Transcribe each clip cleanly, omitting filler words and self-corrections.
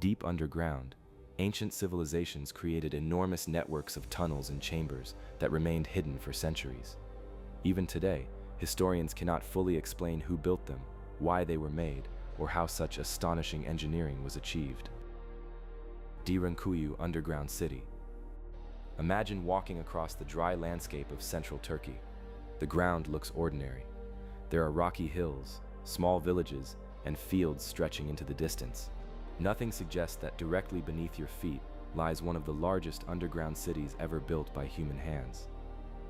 Deep underground, ancient civilizations created enormous networks of tunnels and chambers that remained hidden for centuries. Even today, historians cannot fully explain who built them, why they were made, or how such astonishing engineering was achieved. Derinkuyu Underground City. Imagine walking across the dry landscape of central Turkey. The ground looks ordinary. There are rocky hills, small villages, and fields stretching into the distance. Nothing suggests that directly beneath your feet lies one of the largest underground cities ever built by human hands.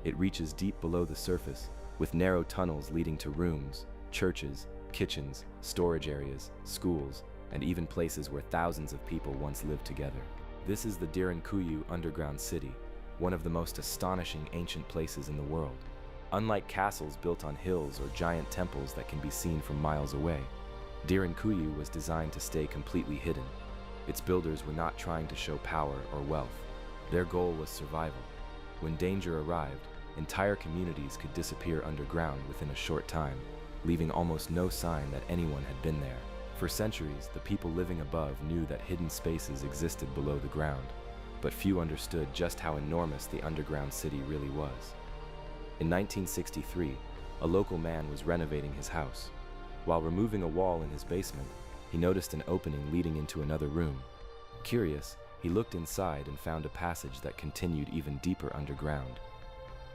It reaches deep below the surface, with narrow tunnels leading to rooms, churches, kitchens, storage areas, schools, and even places where thousands of people once lived together. This is the Derinkuyu Underground City, one of the most astonishing ancient places in the world. Unlike castles built on hills or giant temples that can be seen from miles away, Derinkuyu was designed to stay completely hidden. Its builders were not trying to show power or wealth. Their goal was survival. When danger arrived, entire communities could disappear underground within a short time, leaving almost no sign that anyone had been there. For centuries, the people living above knew that hidden spaces existed below the ground, but few understood just how enormous the underground city really was. In 1963, a local man was renovating his house. While removing a wall in his basement, he noticed an opening leading into another room. Curious, he looked inside and found a passage that continued even deeper underground.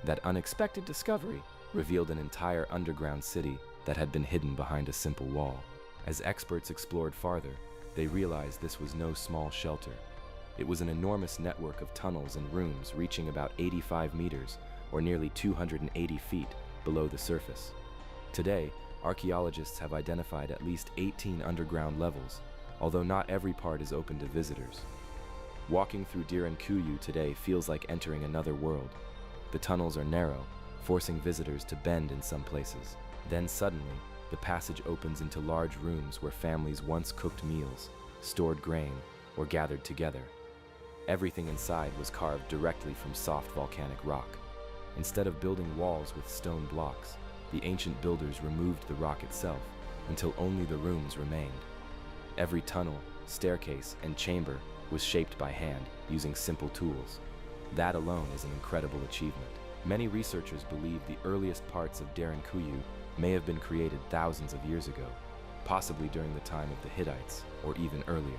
That unexpected discovery revealed an entire underground city that had been hidden behind a simple wall. As experts explored farther, they realized this was no small shelter. It was an enormous network of tunnels and rooms reaching about 85 meters, or nearly 280 feet, below the surface. Today, archaeologists have identified at least 18 underground levels, although not every part is open to visitors. Walking through Derinkuyu today feels like entering another world. The tunnels are narrow, forcing visitors to bend in some places. Then suddenly, the passage opens into large rooms where families once cooked meals, stored grain, or gathered together. Everything inside was carved directly from soft volcanic rock. Instead of building walls with stone blocks, the ancient builders removed the rock itself until only the rooms remained. Every tunnel, staircase, and chamber was shaped by hand using simple tools. That alone is an incredible achievement. Many researchers believe the earliest parts of Derinkuyu may have been created thousands of years ago, possibly during the time of the Hittites or even earlier.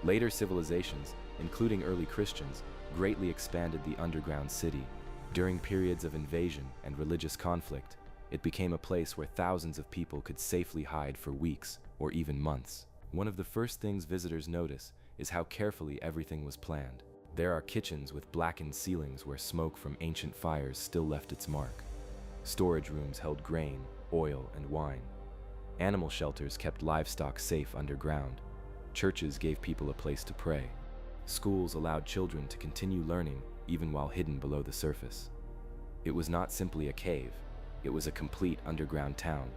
Later civilizations, including early Christians, greatly expanded the underground city. During periods of invasion and religious conflict, it became a place where thousands of people could safely hide for weeks or even months. One of the first things visitors notice is how carefully everything was planned. There are kitchens with blackened ceilings where smoke from ancient fires still left its mark. Storage rooms held grain, oil, and wine. Animal shelters kept livestock safe underground. Churches gave people a place to pray. Schools allowed children to continue learning even while hidden below the surface. It was not simply a cave, it was a complete underground town.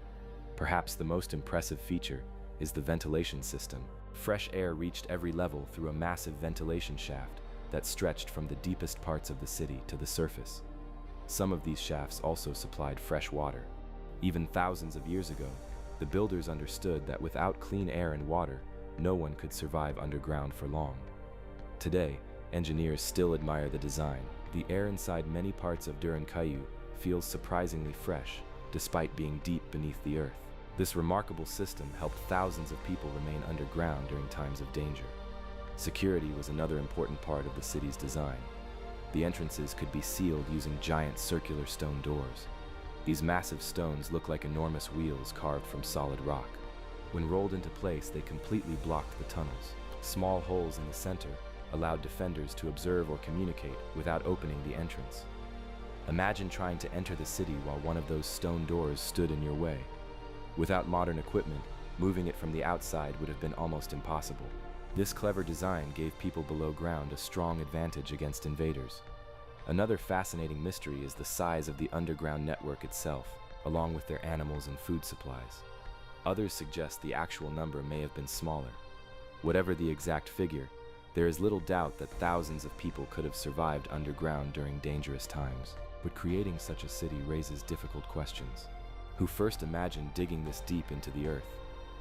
Perhaps the most impressive feature is the ventilation system. Fresh air reached every level through a massive ventilation shaft that stretched from the deepest parts of the city to the surface. Some of these shafts also supplied fresh water. Even thousands of years ago, the builders understood that without clean air and water, no one could survive underground for long. Today, engineers still admire the design. The air inside many parts of Derinkuyu feels surprisingly fresh, despite being deep beneath the earth. This remarkable system helped thousands of people remain underground during times of danger. Security was another important part of the city's design. The entrances could be sealed using giant circular stone doors. These massive stones look like enormous wheels carved from solid rock. When rolled into place, they completely blocked the tunnels. Small holes in the center allowed defenders to observe or communicate without opening the entrance. Imagine trying to enter the city while one of those stone doors stood in your way. Without modern equipment, moving it from the outside would have been almost impossible. This clever design gave people below ground a strong advantage against invaders. Another fascinating mystery is the size of the underground network itself, along with their animals and food supplies. Others suggest the actual number may have been smaller. Whatever the exact figure, there is little doubt that thousands of people could have survived underground during dangerous times. But creating such a city raises difficult questions. Who first imagined digging this deep into the earth?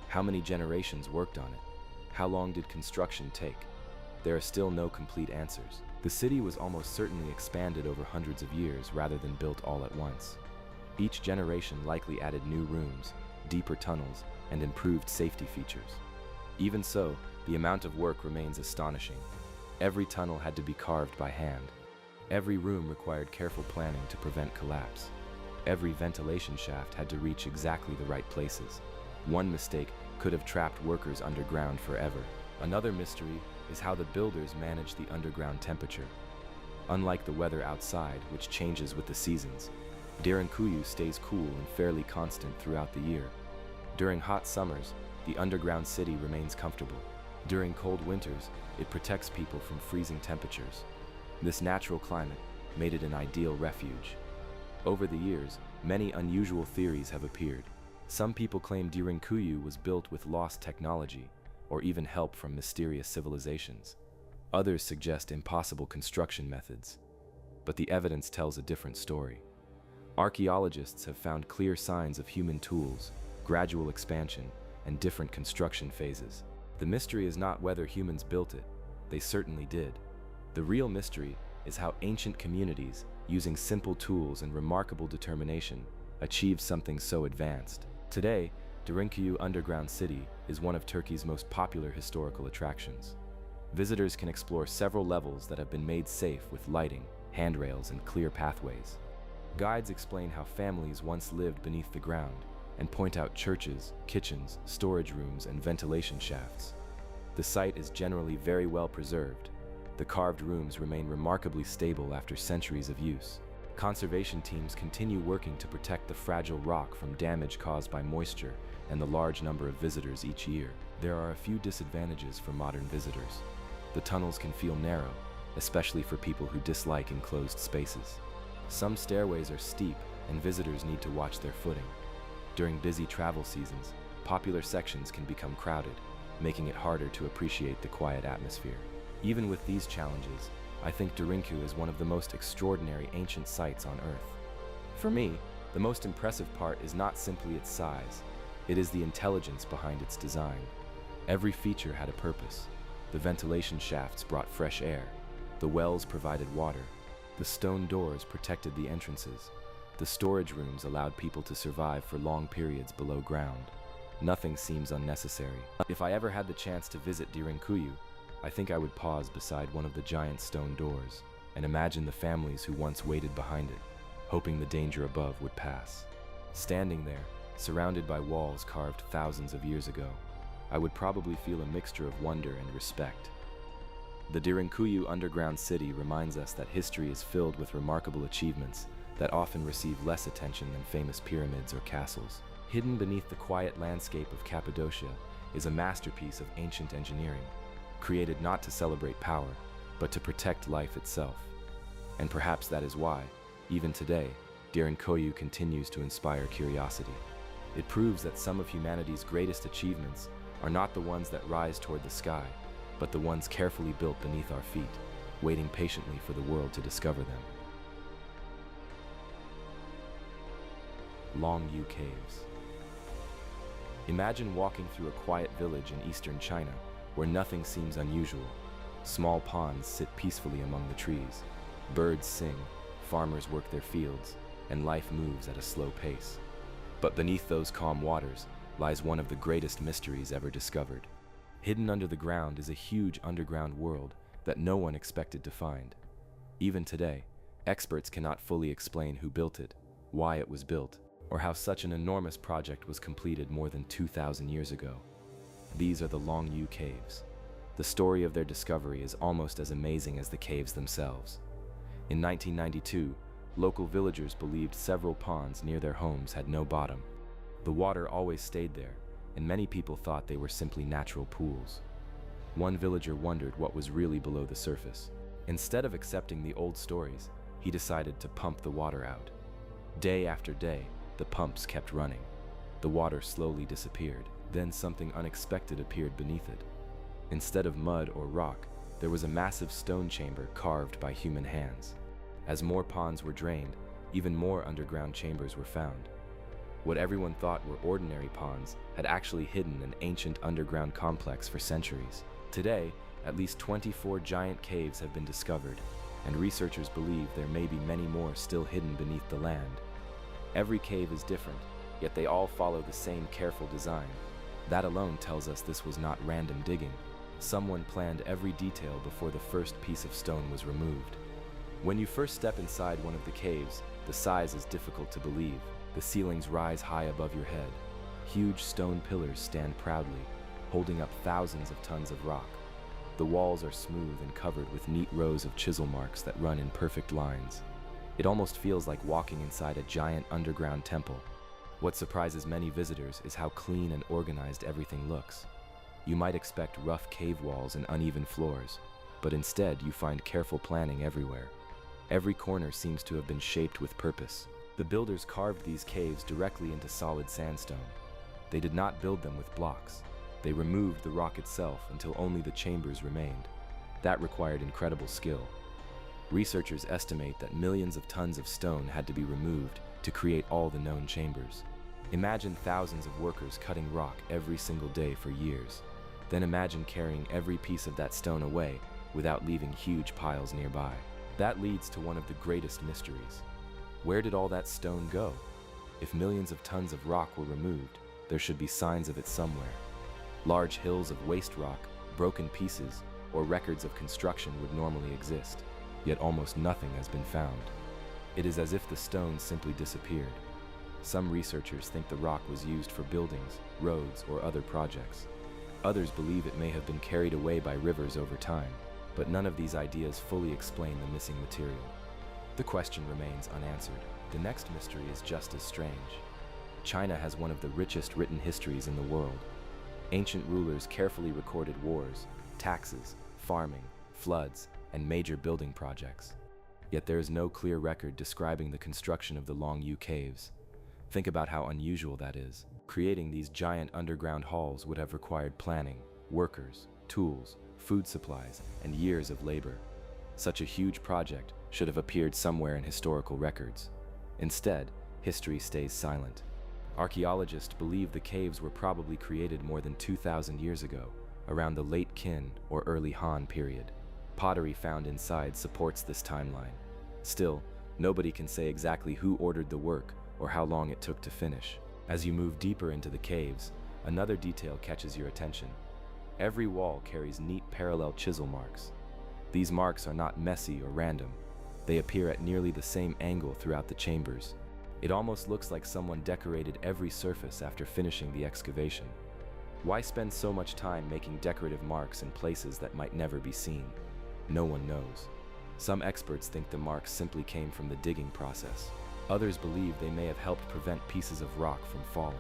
How many generations worked on it? How long did construction take? There are still no complete answers. The city was almost certainly expanded over hundreds of years rather than built all at once. Each generation likely added new rooms, deeper tunnels, and improved safety features. Even so, the amount of work remains astonishing. Every tunnel had to be carved by hand. Every room required careful planning to prevent collapse. Every ventilation shaft had to reach exactly the right places. One mistake could have trapped workers underground forever. Another mystery is how the builders managed the underground temperature. Unlike the weather outside, which changes with the seasons, Derinkuyu stays cool and fairly constant throughout the year. During hot summers, the underground city remains comfortable. During cold winters, it protects people from freezing temperatures. This natural climate made it an ideal refuge. Over the years, many unusual theories have appeared. Some people claim Derinkuyu was built with lost technology, or even help from mysterious civilizations. Others suggest impossible construction methods. But the evidence tells a different story. Archaeologists have found clear signs of human tools, gradual expansion, and different construction phases. The mystery is not whether humans built it. They certainly did. The real mystery is how ancient communities, using simple tools and remarkable determination, achieved something so advanced. Today, Derinkuyu Underground City is one of Turkey's most popular historical attractions. Visitors can explore several levels that have been made safe with lighting, handrails, and clear pathways. Guides explain how families once lived beneath the ground and point out churches, kitchens, storage rooms, and ventilation shafts. The site is generally very well preserved. The carved rooms remain remarkably stable after centuries of use. Conservation teams continue working to protect the fragile rock from damage caused by moisture and the large number of visitors each year. There are a few disadvantages for modern visitors. The tunnels can feel narrow, especially for people who dislike enclosed spaces. Some stairways are steep and visitors need to watch their footing. During busy travel seasons, popular sections can become crowded, making it harder to appreciate the quiet atmosphere. Even with these challenges, I think Derinkuyu is one of the most extraordinary ancient sites on Earth. For me, the most impressive part is not simply its size, it is the intelligence behind its design. Every feature had a purpose. The ventilation shafts brought fresh air, the wells provided water, the stone doors protected the entrances, the storage rooms allowed people to survive for long periods below ground. Nothing seems unnecessary. If I ever had the chance to visit Derinkuyu, I think I would pause beside one of the giant stone doors and imagine the families who once waited behind it, hoping the danger above would pass. Standing there, surrounded by walls carved thousands of years ago, I would probably feel a mixture of wonder and respect. The Derinkuyu underground city reminds us that history is filled with remarkable achievements that often receive less attention than famous pyramids or castles. Hidden beneath the quiet landscape of Cappadocia is a masterpiece of ancient engineering, created not to celebrate power, but to protect life itself. And perhaps that is why, even today, Derinkuyu continues to inspire curiosity. It proves that some of humanity's greatest achievements are not the ones that rise toward the sky, but the ones carefully built beneath our feet, waiting patiently for the world to discover them. Longyou Caves. Imagine walking through a quiet village in eastern China where nothing seems unusual. Small ponds sit peacefully among the trees. Birds sing, farmers work their fields, and life moves at a slow pace. But beneath those calm waters lies one of the greatest mysteries ever discovered. Hidden under the ground is a huge underground world that no one expected to find. Even today, experts cannot fully explain who built it, why it was built, or how such an enormous project was completed more than 2,000 years ago. These are the Longyou Caves. The story of their discovery is almost as amazing as the caves themselves. In 1992, local villagers believed several ponds near their homes had no bottom. The water always stayed there, and many people thought they were simply natural pools. One villager wondered what was really below the surface. Instead of accepting the old stories, he decided to pump the water out. Day after day, the pumps kept running. The water slowly disappeared. Then something unexpected appeared beneath it. Instead of mud or rock, there was a massive stone chamber carved by human hands. As more ponds were drained, even more underground chambers were found. What everyone thought were ordinary ponds had actually hidden an ancient underground complex for centuries. Today, at least 24 giant caves have been discovered, and researchers believe there may be many more still hidden beneath the land. Every cave is different, yet they all follow the same careful design. That alone tells us this was not random digging. Someone planned every detail before the first piece of stone was removed. When you first step inside one of the caves, the size is difficult to believe. The ceilings rise high above your head. Huge stone pillars stand proudly, holding up thousands of tons of rock. The walls are smooth and covered with neat rows of chisel marks that run in perfect lines. It almost feels like walking inside a giant underground temple. What surprises many visitors is how clean and organized everything looks. You might expect rough cave walls and uneven floors, but instead you find careful planning everywhere. Every corner seems to have been shaped with purpose. The builders carved these caves directly into solid sandstone. They did not build them with blocks. They removed the rock itself until only the chambers remained. That required incredible skill. Researchers estimate that millions of tons of stone had to be removed to create all the known chambers. Imagine thousands of workers cutting rock every single day for years. Then imagine carrying every piece of that stone away without leaving huge piles nearby. That leads to one of the greatest mysteries. Where did all that stone go? If millions of tons of rock were removed, there should be signs of it somewhere. Large hills of waste rock, broken pieces, or records of construction would normally exist, yet almost nothing has been found. It is as if the stone simply disappeared. Some researchers think the rock was used for buildings, roads, or other projects. Others believe it may have been carried away by rivers over time, but none of these ideas fully explain the missing material. The question remains unanswered. The next mystery is just as strange. China has one of the richest written histories in the world. Ancient rulers carefully recorded wars, taxes, farming, floods, and major building projects. Yet there is no clear record describing the construction of the Longyou Caves. Think about how unusual that is. Creating these giant underground halls would have required planning, workers, tools, food supplies, and years of labor. Such a huge project should have appeared somewhere in historical records. Instead, history stays silent. Archaeologists believe the caves were probably created more than 2,000 years ago, around the late Qin or early Han period. Pottery found inside supports this timeline. Still, nobody can say exactly who ordered the work or how long it took to finish. As you move deeper into the caves, another detail catches your attention. Every wall carries neat parallel chisel marks. These marks are not messy or random. They appear at nearly the same angle throughout the chambers. It almost looks like someone decorated every surface after finishing the excavation. Why spend so much time making decorative marks in places that might never be seen? No one knows. Some experts think the marks simply came from the digging process. Others believe they may have helped prevent pieces of rock from falling.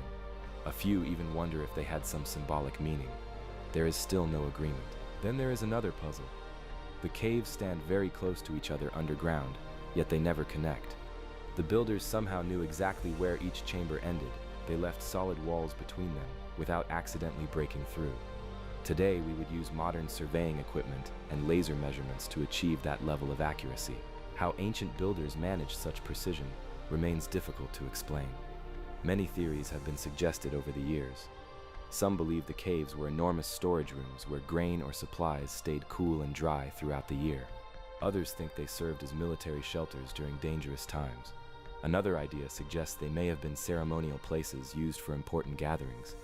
A few even wonder if they had some symbolic meaning. There is still no agreement. Then there is another puzzle. The caves stand very close to each other underground, yet they never connect. The builders somehow knew exactly where each chamber ended. They left solid walls between them, without accidentally breaking through. Today, we would use modern surveying equipment and laser measurements to achieve that level of accuracy. How ancient builders managed such precision remains difficult to explain. Many theories have been suggested over the years. Some believe the caves were enormous storage rooms where grain or supplies stayed cool and dry throughout the year. Others think they served as military shelters during dangerous times. Another idea suggests they may have been ceremonial places used for important gatherings.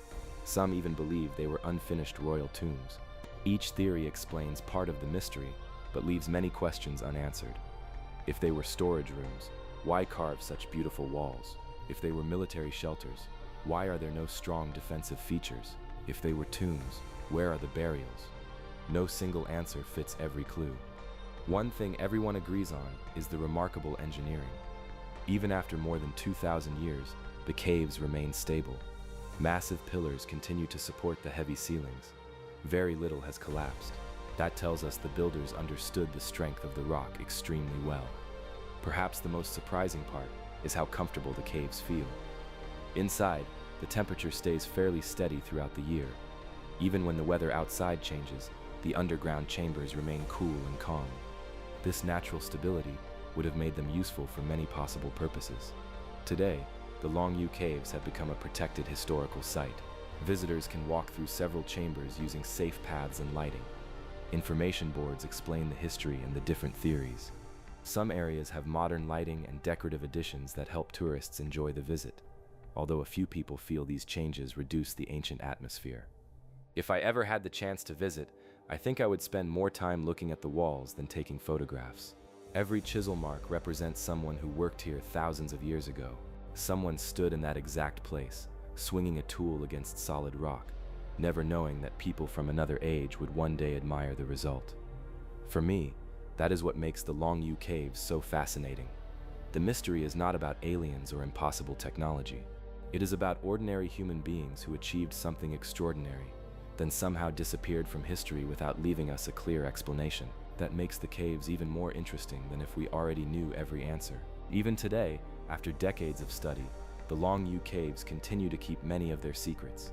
Some even believe they were unfinished royal tombs. Each theory explains part of the mystery, but leaves many questions unanswered. If they were storage rooms, why carve such beautiful walls? If they were military shelters, why are there no strong defensive features? If they were tombs, where are the burials? No single answer fits every clue. One thing everyone agrees on is the remarkable engineering. Even after more than 2,000 years, the caves remain stable. Massive pillars continue to support the heavy ceilings. Very little has collapsed. That tells us the builders understood the strength of the rock extremely well. Perhaps the most surprising part is how comfortable the caves feel. Inside, the temperature stays fairly steady throughout the year. Even when the weather outside changes, the underground chambers remain cool and calm. This natural stability would have made them useful for many possible purposes. Today, the Longyou Caves have become a protected historical site. Visitors can walk through several chambers using safe paths and lighting. Information boards explain the history and the different theories. Some areas have modern lighting and decorative additions that help tourists enjoy the visit, although a few people feel these changes reduce the ancient atmosphere. If I ever had the chance to visit, I think I would spend more time looking at the walls than taking photographs. Every chisel mark represents someone who worked here thousands of years ago. Someone stood in that exact place, swinging a tool against solid rock, never knowing that people from another age would one day admire the result. For me, that is what makes the Longyou Caves so fascinating. The mystery is not about aliens or impossible technology. It is about ordinary human beings who achieved something extraordinary, then somehow disappeared from history without leaving us a clear explanation. That makes the caves even more interesting than if we already knew every answer. Even today, after decades of study, the Longyou Caves continue to keep many of their secrets.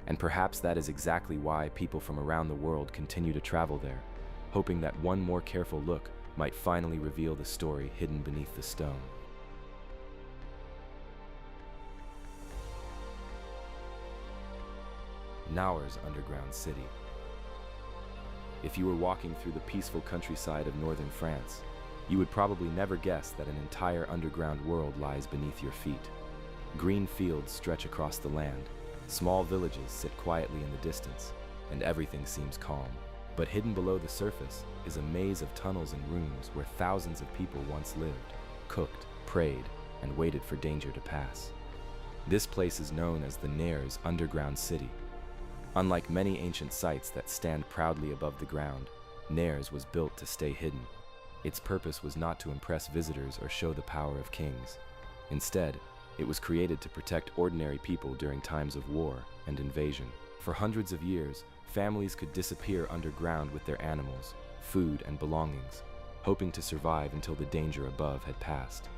And perhaps that is exactly why people from around the world continue to travel there, hoping that one more careful look might finally reveal the story hidden beneath the stone. Naours underground city. If you were walking through the peaceful countryside of northern France, you would probably never guess that an entire underground world lies beneath your feet. Green fields stretch across the land, small villages sit quietly in the distance, and everything seems calm. But hidden below the surface is a maze of tunnels and rooms where thousands of people once lived, cooked, prayed, and waited for danger to pass. This place is known as the Naours underground city. Unlike many ancient sites that stand proudly above the ground, Naours was built to stay hidden. Its purpose was not to impress visitors or show the power of kings. Instead, it was created to protect ordinary people during times of war and invasion. For hundreds of years, families could disappear underground with their animals, food, and belongings, hoping to survive until the danger above had passed.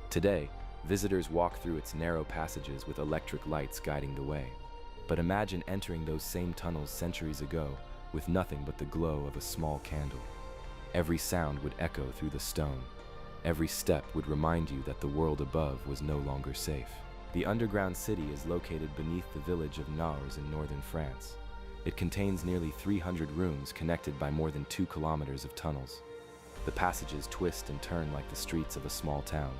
Today, visitors walk through its narrow passages with electric lights guiding the way. But imagine entering those same tunnels centuries ago with nothing but the glow of a small candle. Every sound would echo through the stone. Every step would remind you that the world above was no longer safe. The underground city is located beneath the village of Naours in northern France. It contains nearly 300 rooms connected by more than 2 kilometers of tunnels. The passages twist and turn like the streets of a small town.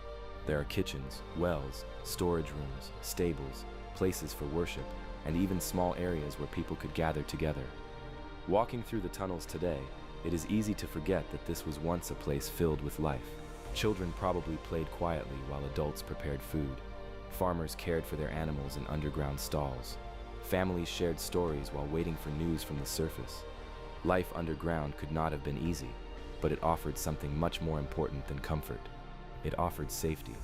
There are kitchens, wells, storage rooms, stables, places for worship, and even small areas where people could gather together. Walking through the tunnels today, it is easy to forget that this was once a place filled with life. Children probably played quietly while adults prepared food. Farmers cared for their animals in underground stalls. Families shared stories while waiting for news from the surface. Life underground could not have been easy, but it offered something much more important than comfort. It offered safety.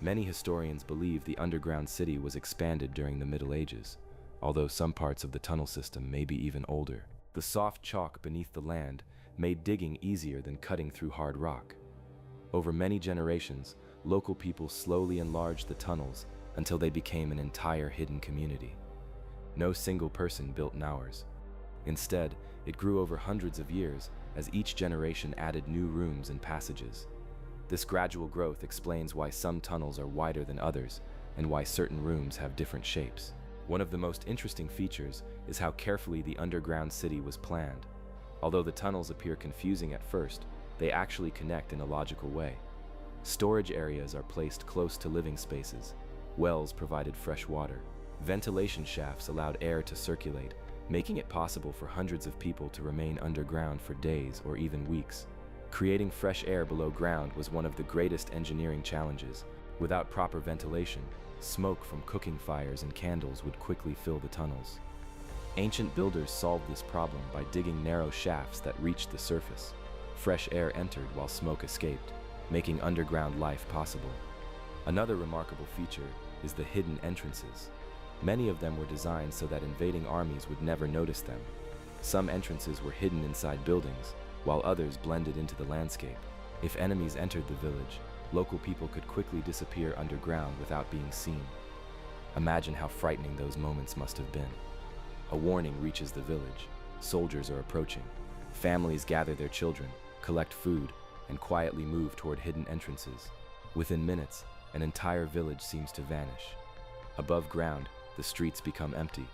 Many historians believe the underground city was expanded during the Middle Ages, although some parts of the tunnel system may be even older. The soft chalk beneath the land made digging easier than cutting through hard rock. Over many generations, local people slowly enlarged the tunnels until they became an entire hidden community. No single person built Naours. Instead, it grew over hundreds of years as each generation added new rooms and passages. This gradual growth explains why some tunnels are wider than others and why certain rooms have different shapes. One of the most interesting features is how carefully the underground city was planned. Although the tunnels appear confusing at first, they actually connect in a logical way. Storage areas are placed close to living spaces. Wells provided fresh water. Ventilation shafts allowed air to circulate, making it possible for hundreds of people to remain underground for days or even weeks. Creating fresh air below ground was one of the greatest engineering challenges. Without proper ventilation, smoke from cooking fires and candles would quickly fill the tunnels. Ancient builders solved this problem by digging narrow shafts that reached the surface. Fresh air entered while smoke escaped, making underground life possible. Another remarkable feature is the hidden entrances. Many of them were designed so that invading armies would never notice them. Some entrances were hidden inside buildings, while others blended into the landscape. If enemies entered the village, local people could quickly disappear underground without being seen. Imagine how frightening those moments must have been. A warning reaches the village. Soldiers are approaching. Families gather their children, collect food, and quietly move toward hidden entrances. Within minutes, an entire village seems to vanish. Above ground, the streets become empty.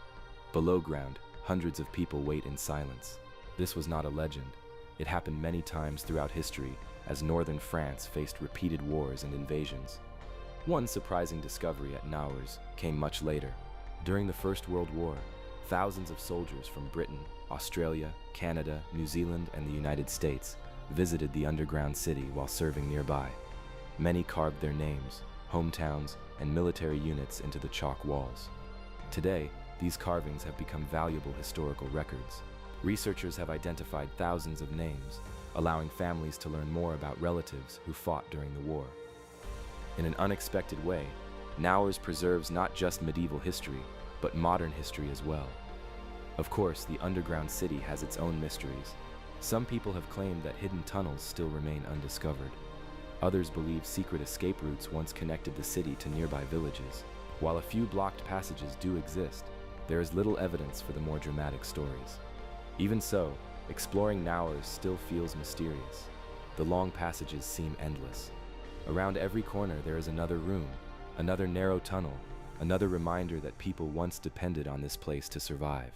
Below ground, hundreds of people wait in silence. This was not a legend. It happened many times throughout history as northern France faced repeated wars and invasions. One surprising discovery at Naours came much later. During the First World War, thousands of soldiers from Britain, Australia, Canada, New Zealand, and the United States visited the underground city while serving nearby. Many carved their names, hometowns, and military units into the chalk walls. Today, these carvings have become valuable historical records. Researchers have identified thousands of names, allowing families to learn more about relatives who fought during the war. In an unexpected way, Naours preserves not just medieval history, but modern history as well. Of course, the underground city has its own mysteries. Some people have claimed that hidden tunnels still remain undiscovered. Others believe secret escape routes once connected the city to nearby villages. While a few blocked passages do exist, there is little evidence for the more dramatic stories. Even so, exploring Naours still feels mysterious. The long passages seem endless. Around every corner there is another room, another narrow tunnel, another reminder that people once depended on this place to survive.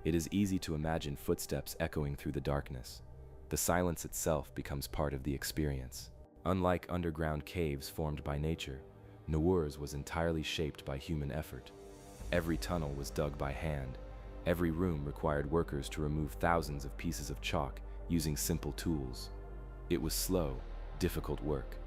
It is easy to imagine footsteps echoing through the darkness. The silence itself becomes part of the experience. Unlike underground caves formed by nature, Naours was entirely shaped by human effort. Every tunnel was dug by hand. Every room required workers to remove thousands of pieces of chalk using simple tools. It was slow, difficult work.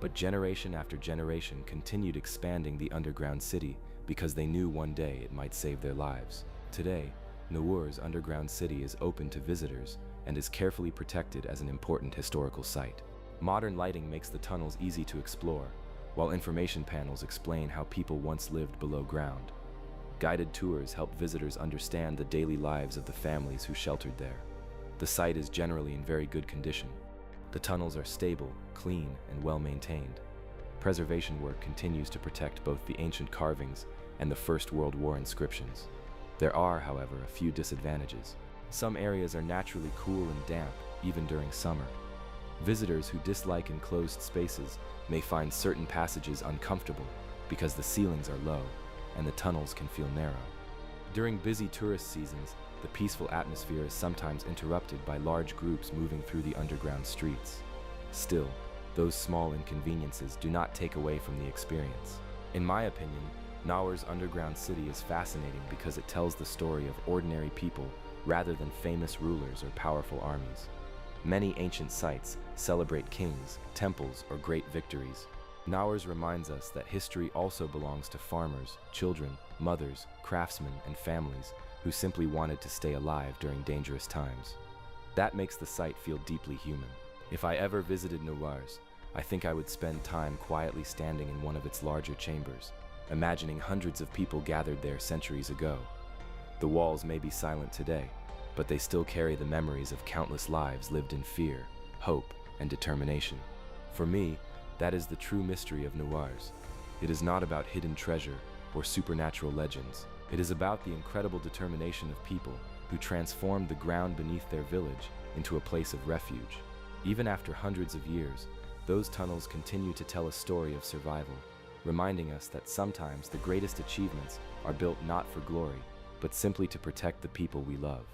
But generation after generation continued expanding the underground city because they knew one day it might save their lives. Today, Naours' underground city is open to visitors and is carefully protected as an important historical site. Modern lighting makes the tunnels easy to explore, while information panels explain how people once lived below ground. Guided tours help visitors understand the daily lives of the families who sheltered there. The site is generally in very good condition. The tunnels are stable, clean, and well-maintained. Preservation work continues to protect both the ancient carvings and the First World War inscriptions. There are, however, a few disadvantages. Some areas are naturally cool and damp, even during summer. Visitors who dislike enclosed spaces may find certain passages uncomfortable because the ceilings are low and the tunnels can feel narrow. During busy tourist seasons, the peaceful atmosphere is sometimes interrupted by large groups moving through the underground streets. Still, those small inconveniences do not take away from the experience. In my opinion, Naours' underground city is fascinating because it tells the story of ordinary people rather than famous rulers or powerful armies. Many ancient sites celebrate kings, temples, or great victories. Naours reminds us that history also belongs to farmers, children, mothers, craftsmen, and families who simply wanted to stay alive during dangerous times. That makes the site feel deeply human. If I ever visited Naours, I think I would spend time quietly standing in one of its larger chambers, imagining hundreds of people gathered there centuries ago. The walls may be silent today, but they still carry the memories of countless lives lived in fear, hope, and determination. For me, that is the true mystery of Naours. It is not about hidden treasure or supernatural legends. It is about the incredible determination of people who transformed the ground beneath their village into a place of refuge. Even after hundreds of years, those tunnels continue to tell a story of survival, reminding us that sometimes the greatest achievements are built not for glory, but simply to protect the people we love.